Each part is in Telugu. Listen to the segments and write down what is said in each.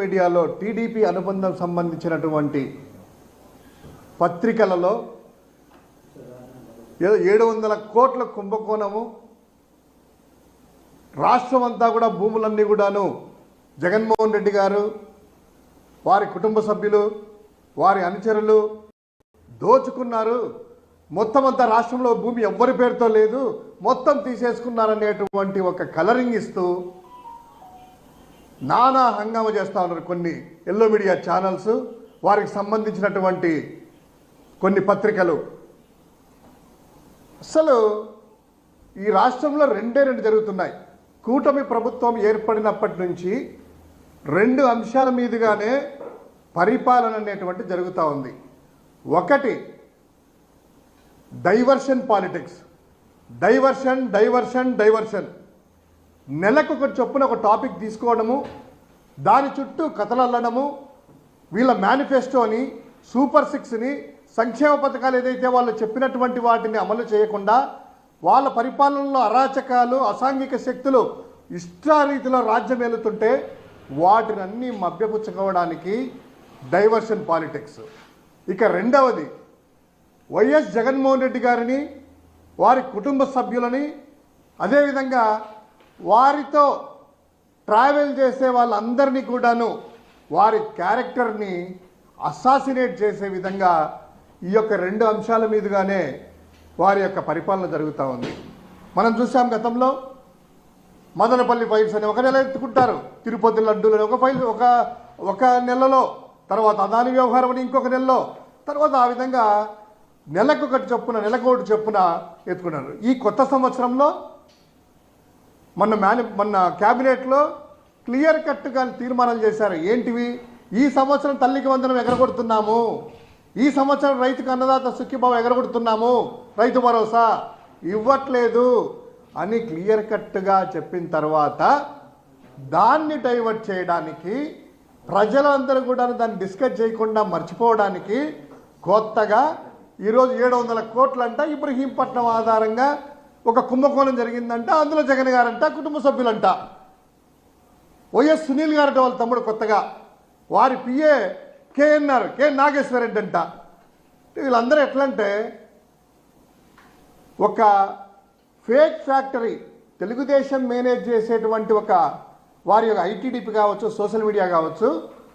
మీడియాలో టీడీపీ అనుబంధం సంబంధించినటువంటి పత్రికలలో 700 కోట్ల కుంభకోణము, రాష్ట్రం అంతా కూడా భూములన్నీ కూడాను జగన్మోహన్ రెడ్డి గారు, వారి కుటుంబ సభ్యులు, వారి అనుచరులు దోచుకున్నారు, మొత్తం అంతా రాష్ట్రంలో భూమి ఎవ్వరి పేరుతో లేదు, మొత్తం తీసేసుకున్నారనేటువంటి ఒక కలరింగ్ ఇస్తూ నానా హంగామా చేస్తూ ఉన్నారు కొన్ని ఎల్లో మీడియా ఛానల్స్, వారికి సంబంధించినటువంటి కొన్ని పత్రికలు. అసలు ఈ రాష్ట్రంలో రెండే జరుగుతున్నాయి. కూటమి ప్రభుత్వం ఏర్పడినప్పటి నుంచి 2 అంశాల మీదుగానే పరిపాలన అనేటువంటి జరుగుతూ ఉంది. ఒకటి డైవర్షన్ పాలిటిక్స్, డైవర్షన్. నెలకు ఒక చొప్పున ఒక టాపిక్ తీసుకోవడము, దాని చుట్టూ కథలు అల్లడము, వీళ్ళ మేనిఫెస్టోని, సూపర్ 6ని, సంక్షేమ పథకాలు ఏదైతే వాళ్ళు చెప్పినటువంటి వాటిని అమలు చేయకుండా వాళ్ళ పరిపాలనలో అరాచకాలు, అసాంఘిక శక్తులు ఇష్టారీతిలో రాజ్యం ఏలుతుంటే వాటిని అన్నీ మభ్యపుచ్చుకోవడానికి డైవర్షన్ పాలిటిక్స్. ఇక రెండవది వైఎస్ జగన్మోహన్ రెడ్డి గారిని, వారి కుటుంబ సభ్యులని, అదేవిధంగా వారితో ట్రావెల్ చేసే వాళ్ళందరినీ కూడాను వారి క్యారెక్టర్ని అసాసినేట్ చేసే విధంగా ఈ యొక్క 2 అంశాల మీదుగానే వారి యొక్క పరిపాలన జరుగుతూ ఉంది. మనం చూసాం గతంలో మదనపల్లి ఫైల్స్ అని ఒక నెల ఎత్తుకుంటారు, తిరుపతి లడ్డూలని ఒక ఫైల్ ఒక నెలలో, తర్వాత అదాని వ్యవహారం అని ఇంకొక నెలలో, తర్వాత ఆ విధంగా నెలకొకటి చొప్పున ఎత్తుకున్నారు. ఈ కొత్త సంవత్సరంలో మొన్న క్యాబినెట్లో క్లియర్ కట్గా తీర్మానాలు చేశారు. ఏంటివి? ఈ సంవత్సరం తల్లికి వందనం ఎగరగొడుతున్నాము, ఈ సంవత్సరం రైతుకు అన్నదాత సుఖీభావ ఎగరగొడుతున్నాము, రైతు భరోసా ఇవ్వట్లేదు అని క్లియర్ కట్గా చెప్పిన తర్వాత దాన్ని డైవర్ట్ చేయడానికి, ప్రజలందరూ కూడా దాన్ని డిస్కస్ చేయకుండా మర్చిపోవడానికి కొత్తగా ఈరోజు 700 కోట్లంట ఇబ్రహీంపట్నం ఆధారంగా ఒక కుంభకోణం జరిగిందంట, అందులో జగన్ గారంట, కుటుంబ సభ్యులంట, వైఎస్ సునీల్ గారంట వాళ్ళ తమ్ముడు కొత్తగా, వారి పిఏ కె నాగేశ్వర రెడ్డి అంట. వీళ్ళందరూ ఎట్లంటే ఒక ఫేక్ ఫ్యాక్టరీ, తెలుగుదేశం మేనేజ్ చేసేటువంటి ఒక వారి యొక్క ఐటీడీపీ కావచ్చు, సోషల్ మీడియా కావచ్చు,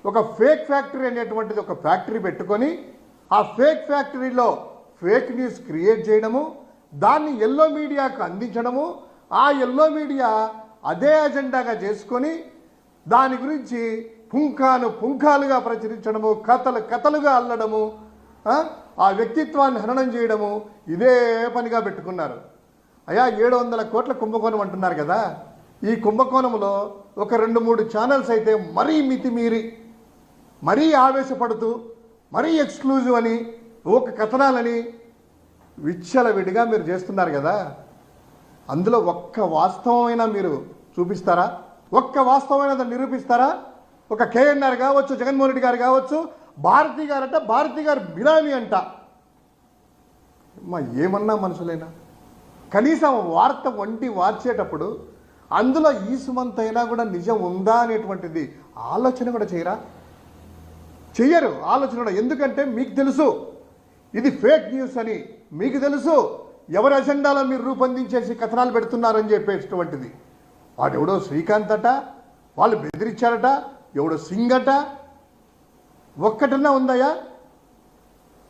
ఒక ఫేక్ ఫ్యాక్టరీ అనేటువంటిది ఒక ఫ్యాక్టరీ పెట్టుకొని ఆ ఫేక్ ఫ్యాక్టరీలో ఫేక్ న్యూస్ క్రియేట్ చేయడము, దాన్ని ఎల్లో మీడియాకు అందించడము, ఆ ఎల్లో మీడియా అదే అజెండాగా చేసుకొని దాని గురించి పుంఖాలుగా ప్రచురించడము, కథలుగా అల్లడము, ఆ వ్యక్తిత్వాన్ని హననం చేయడము, ఇదే పనిగా పెట్టుకున్నారు. అయ్యా 700 కోట్ల కుంభకోణం అంటున్నారు కదా, ఈ కుంభకోణంలో ఒక 2-3 ఛానల్స్ అయితే మరీ మితిమీరి, మరీ ఆవేశపడుతూ, మరీ ఎక్స్క్లూజివ్ అని, ఒక కథనాలని విచ్చలవిడిగా మీరు చేస్తున్నారు కదా. అందులో ఒక్క వాస్తవమైనా మీరు చూపిస్తారా? ఒక్క వాస్తవమైన నిరూపిస్తారా? ఒక కేఎన్ఆర్ కావచ్చు, జగన్మోహన్ రెడ్డి గారు కావచ్చు, భారతి గారంట, భారతి గారు బినామీ అంట. ఏమన్నా మనుషులైనా కనీసం వార్త వార్చేటప్పుడు అందులో ఈ సుమంతైనా కూడా నిజం ఉందా అనేటువంటిది ఆలోచన కూడా చెయ్యరు ఆలోచన కూడా. ఎందుకంటే మీకు తెలుసు ఇది ఫేక్ న్యూస్ అని, మీకు తెలుసు ఎవరి అజెండాలో మీరు రూపొందించేసి కథనాలు పెడుతున్నారని చెప్పేటువంటిది. వాడు ఎవడో శ్రీకాంత్ అట, వాళ్ళు బెదిరించారట, ఎవడో సింగ్ అట, ఒక్కటన్నా ఉందయ్యా?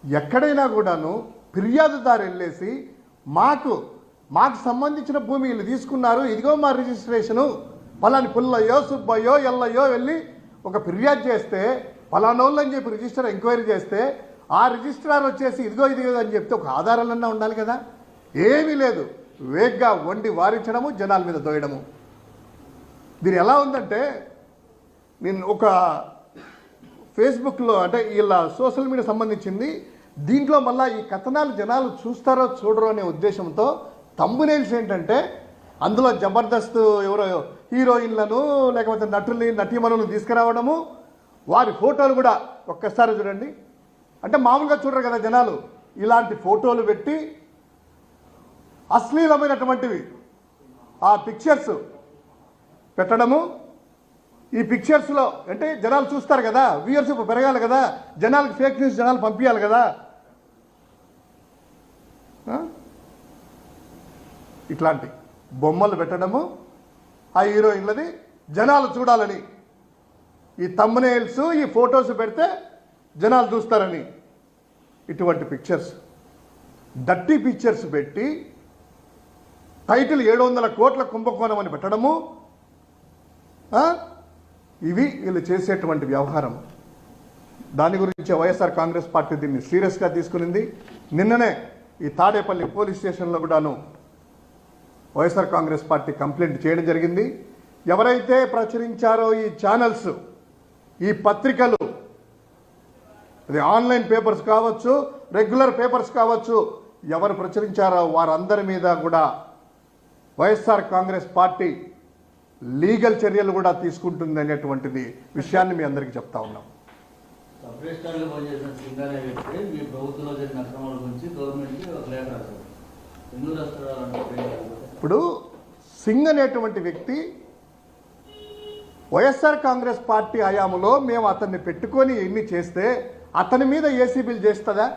ఎక్కడైనా కూడాను ఫిర్యాదుదారు వెళ్ళేసి మాకు సంబంధించిన భూమి వీళ్ళు తీసుకున్నారు, ఇదిగో మా రిజిస్ట్రేషను, పలాని పుల్లయ్యో సుబ్బయ్యో ఎల్లయ్యో వెళ్ళి ఒక ఫిర్యాదు చేస్తే, పలానోళ్ళు అని చెప్పి రిజిస్టర్ ఎంక్వైరీ చేస్తే ఆ రిజిస్ట్రార్ వచ్చేసి ఇదిగో అని చెప్తే ఒక ఆధారాలన్నా ఉండాలి కదా. ఏమీ లేదు, వేగ్గా వండి వారించడము, జనాల మీద దోయడము. దీని ఎలా ఉందంటే, నేను ఒక ఫేస్బుక్లో అంటే వీళ్ళ సోషల్ మీడియా సంబంధించింది, దీంట్లో మళ్ళీ ఈ కథనాలు జనాలు చూస్తారో చూడరో అనే ఉద్దేశంతో తంబునేల్స్ ఏంటంటే అందులో జబర్దస్త్ ఎవరో హీరోయిన్లను లేకపోతే నటీమణులను తీసుకురావడము, వారి ఫోటోలు కూడా ఒక్కసారి చూడండి. అంటే మామూలుగా చూడరు కదా జనాలు, ఇలాంటి ఫోటోలు పెట్టి అశ్లీలమైనటువంటివి ఆ పిక్చర్స్ పెట్టడము, ఈ పిక్చర్స్లో అంటే జనాలు చూస్తారు కదా, వ్యూయర్షిప్ పెరగాలి కదా, జనాలకు ఫేక్ న్యూస్ జనాలు పంపించాలి కదా. ఇట్లాంటి బొమ్మలు పెట్టడము ఆ హీరోయిన్లది జనాలు చూడాలని, ఈ థంబ్నెయిల్స్ ఈ ఫొటోస్ పెడితే జనాలు చూస్తారని ఇటువంటి పిక్చర్స్, డర్టీ పిక్చర్స్ పెట్టి టైటిల్ 700 కోట్ల కుంభకోణం అని పెట్టడము, ఇవి వీళ్ళు చేసేటువంటి వ్యవహారం. దాని గురించి వైఎస్ఆర్ కాంగ్రెస్ పార్టీ దీన్ని సీరియస్గా తీసుకునింది. నిన్ననే ఈ తాడేపల్లి పోలీస్ స్టేషన్లో కూడాను వైఎస్ఆర్ కాంగ్రెస్ పార్టీ కంప్లైంట్ చేయడం జరిగింది. ఎవరైతే ప్రచురించారో ఈ ఛానల్స్, ఈ పత్రికలు, అది ఆన్లైన్ పేపర్స్ కావచ్చు, రెగ్యులర్ పేపర్స్ కావచ్చు, ఎవరు ప్రచురించారో వారందరి మీద కూడా వైఎస్ఆర్ కాంగ్రెస్ పార్టీ లీగల్ చర్యలు కూడా తీసుకుంటుంది అనేటువంటిది విషయాన్ని మీ అందరికీ చెప్తా ఉన్నాం. ఇప్పుడు సింగ్ అనేటువంటి వ్యక్తి వైఎస్ఆర్ కాంగ్రెస్ పార్టీ హయాంలో మేము అతన్ని పెట్టుకొని ఎన్ని చేస్తే అతని మీద ఏసీబీలు చేస్తుందా?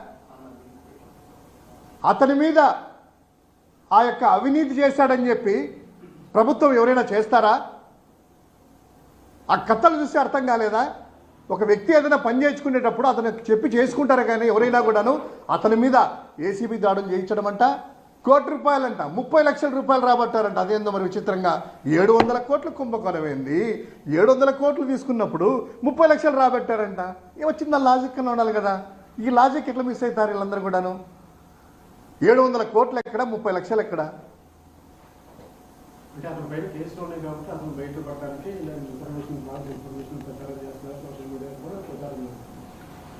అతని మీద ఆ యొక్క అవినీతి చేశాడని చెప్పి ప్రభుత్వం ఎవరైనా చేస్తారా? ఆ కథలు చూస్తే అర్థం కాలేదా? ఒక వ్యక్తి ఏదైనా పని చేయించుకునేటప్పుడు అతను చెప్పి చేసుకుంటారు, కానీ ఎవరైనా కూడాను అతని మీద ఏసీబీ దాడులు చేయించడం అంట. ₹1 కోటి 30 లక్షల రూపాయలు రాబట్టారంట. అదేందో మరి విచిత్రంగా 700 కోట్లు కుంభకోణం అయింది. 700 కోట్లు తీసుకున్నప్పుడు 30 లక్షలు రాబట్టారంట. ఏమొచ్చిందా? లాజిక్ అని ఉండాలి కదా. ఈ లాజిక్ ఎట్లా మిస్ అవుతారు వీళ్ళందరూ కూడాను? 700 కోట్లు ఎక్కడ, 30 లక్షలు ఎక్కడ?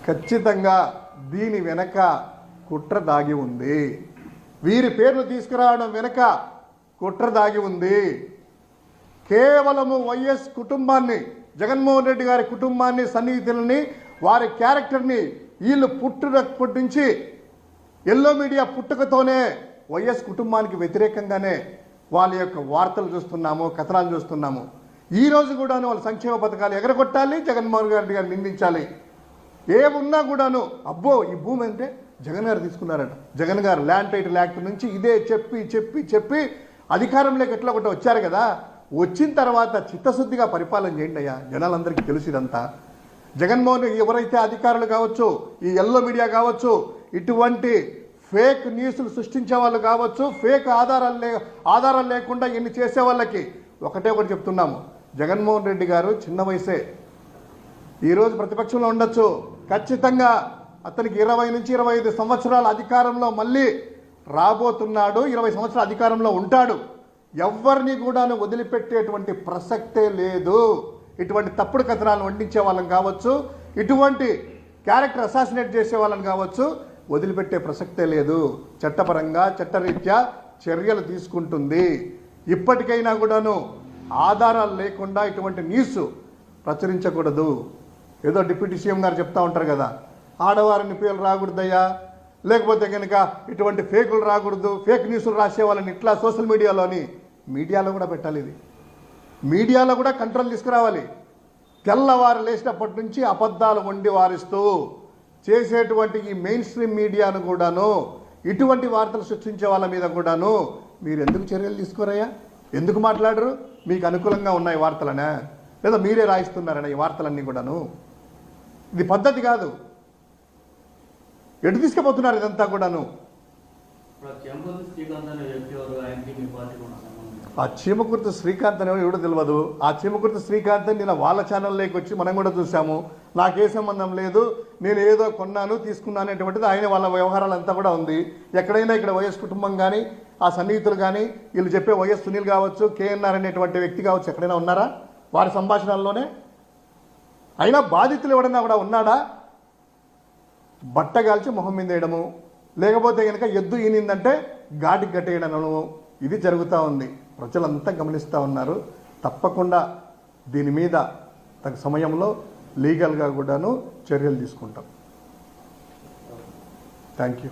ఖచ్చితంగా దీని వెనక కుట్ర దాగి ఉంది. వీరి పేర్లు తీసుకురావడం వెనక కుట్ర దాగి ఉంది. కేవలము వైఎస్ కుటుంబాన్ని, జగన్మోహన్ రెడ్డి గారి కుటుంబాన్ని, సన్నిహితులని, వారి క్యారెక్టర్ని వీళ్ళు పుట్టినప్పటి నుంచి ఎల్లో మీడియా పుట్టుకతోనే వైఎస్ కుటుంబానికి వ్యతిరేకంగానే వాళ్ళ యొక్క వార్తలు చూస్తున్నాము, కథనాలు చూస్తున్నాము. ఈరోజు కూడాను వాళ్ళ సంక్షేమ పథకాలు ఎగరగొట్టాలి, జగన్మోహన్ రెడ్డి గారు నిందించాలి. ఏమున్నా కూడాను అబ్బో ఈ భూమి అంటే జగన్ గారు తీసుకున్నారట, జగన్ గారు ల్యాండ్ టైటిల్ యాక్ట్ నుంచి ఇదే చెప్పి చెప్పి చెప్పి అధికారంలోకి ఎట్లా ఒకటి వచ్చారు కదా. వచ్చిన తర్వాత చిత్తశుద్ధిగా పరిపాలన చేయండి అయ్యా, జనాలందరికీ తెలుసు ఇదంతా. జగన్మోహన్ ఎవరైతే అధికారులు కావచ్చు, ఈ ఎల్లో మీడియా కావచ్చు, ఇటువంటి ఫేక్ న్యూస్లు సృష్టించే వాళ్ళు కావచ్చు, ఫేక్ ఆధారాలు లేకుండా ఇన్ని చేసే వాళ్ళకి ఒకటే ఒకటి చెప్తున్నాము. జగన్మోహన్ రెడ్డి గారు చిన్న వయసే, ఈరోజు ప్రతిపక్షంలో ఉండొచ్చు, ఖచ్చితంగా అతనికి 20 నుంచి 25 సంవత్సరాల అధికారంలో మళ్ళీ రాబోతున్నాడు. 20 సంవత్సరాల అధికారంలో ఉంటాడు. ఎవరిని కూడా వదిలిపెట్టేటువంటి ప్రసక్తే లేదు. ఇటువంటి తప్పుడు కథనాలను వండించే వాళ్ళని కావచ్చు, ఇటువంటి క్యారెక్టర్ అసాసినేట్ చేసే వాళ్ళని కావచ్చు, వదిలిపెట్టే ప్రసక్తే లేదు. చట్టపరంగా చట్టరీత్యా చర్యలు తీసుకుంటుంది. ఇప్పటికైనా కూడాను ఆధారాలు లేకుండా ఇటువంటి న్యూస్ ప్రచురించకూడదు. ఏదో డిప్యూటీ సీఎం గారు చెప్తా ఉంటారు కదా, ఆడవారిని పేర్లు రాకూడదయ్యా, లేకపోతే కనుక ఇటువంటి ఫేకులు రాకూడదు, ఫేక్ న్యూస్లు రాసే వాళ్ళని ఇట్లా సోషల్ మీడియాలో కూడా పెట్టాలి. ఇది మీడియాలో కూడా కంట్రోల్ తీసుకురావాలి. తెల్లవారు లేచినప్పటి నుంచి అబద్ధాలు వండి వారిస్తూ చేసేటువంటి ఈ మెయిన్ స్ట్రీమ్ మీడియాను కూడాను, ఇటువంటి వార్తలు సృష్టించే వాళ్ళ మీద కూడాను మీరు ఎందుకు చర్యలు తీసుకోరయ్యా? ఎందుకు మాట్లాడరు? మీకు అనుకూలంగా ఉన్నాయి వార్తలనే, లేదా మీరే రాయిస్తున్నారనే ఈ వార్తలన్నీ కూడాను? ఇది పద్ధతి కాదు. ఎటు తీసుకుపోతున్నారు ఇదంతా కూడాను? ఆ చీమకుర్తి శ్రీకాంత్ అనేవి ఎవడో తెలియదు. ఆ చీమకుర్తి శ్రీకాంత్ నేను వాళ్ళ ఛానల్లోకి వచ్చి మనం కూడా చూసాము. నాకే సంబంధం లేదు, నేను ఏదో కొన్నాను తీసుకున్నాను అనేటువంటిది ఆయన వాళ్ళ వ్యవహారాలు అంతా కూడా ఉంది. ఎక్కడైనా ఇక్కడ వైఎస్ కుటుంబం కానీ, ఆ సన్నిహితులు కానీ, వీళ్ళు చెప్పే వైఎస్ సునీల్ కావచ్చు, కేఎన్ఆర్ అనేటువంటి వ్యక్తి కావచ్చు, ఎక్కడైనా ఉన్నారా వారి సంభాషణల్లోనే? అయినా బాధితులు ఎవడన్నా కూడా ఉన్నాడా? బట్టగాల్చి మొహం మీద వేయడము, లేకపోతే కనుక ఎద్దు ఈనిందంటే ఘాటికి కట్టేయడము, ఇది జరుగుతూ ఉంది. ప్రజలంతా గమనిస్తూ ఉన్నారు. తప్పకుండా దీని మీద తగ్గ సమయంలో లీగల్గా కూడాను చర్యలు తీసుకుంటాం. Thank you.